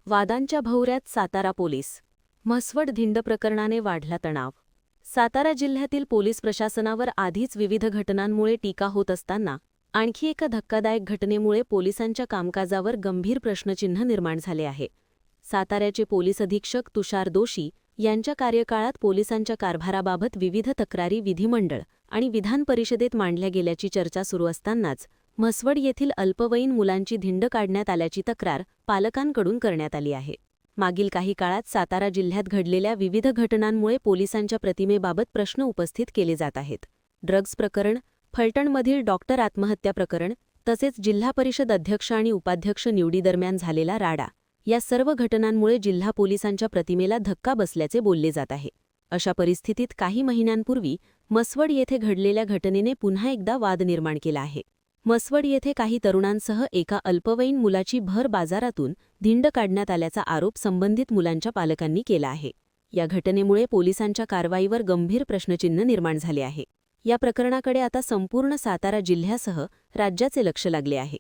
वादांच्या भोवऱ्यात सातारा पोलीस. म्हसवड धिंड प्रकरणाने वाढला तणाव. सातारा जिल्ह्यातील पोलीस प्रशासनावर आधीच विविध घटनांमुळे टीका होत असताना आणखी एका धक्कादायक घटनेमुळे पोलिसांच्या कामकाजावर गंभीर प्रश्नचिन्ह निर्माण झाले आहे. साताऱ्याचे पोलीस अधीक्षक तुषार दोशी यांच्या कार्यकाळात पोलिसांच्या कारभाराबाबत विविध तक्रारी विधिमंडळ आणि विधान परिषदेत मांडल्या गेल्याची चर्चा सुरू असतानाच म्हसवड येथील अल्पवयीन मुलांची धिंड काढण्यात आल्याची तक्रार पालकांकडून करण्यात आली आहे. मागील काही काळात सातारा जिल्ह्यात घडलेल्या विविध घटनांमुळे पोलिसांच्या प्रतिमेबाबत प्रश्न उपस्थित केले जात आहेत. ड्रग्ज प्रकरण, फलटणमधील डॉक्टर आत्महत्या प्रकरण तसेच जिल्हा परिषद अध्यक्ष आणि उपाध्यक्ष निवडीदरम्यान झालेला राडा या सर्व घटनांमुळे जिल्हा पोलिसांच्या प्रतिमेला धक्का बसल्याचे बोलले जात आहे. अशा परिस्थितीत काही महिन्यांपूर्वी म्हसवड येथे घडलेल्या घटनेने पुन्हा एकदा वाद निर्माण केला आहे. म्हसवड येथे काही तरुणांसह एका अल्पवयीन मुलाची भर बाजारातून धिंड काढण्यात आल्याचा आरोप संबंधित मुलांच्या पालकांनी केला आहे. या घटनेमुळे पोलिसांच्या कारवाईवर गंभीर प्रश्नचिन्ह निर्माण झाले आहे. या प्रकरणाकडे आता संपूर्ण सातारा जिल्ह्यासह राज्याचे लक्ष लागले आहे.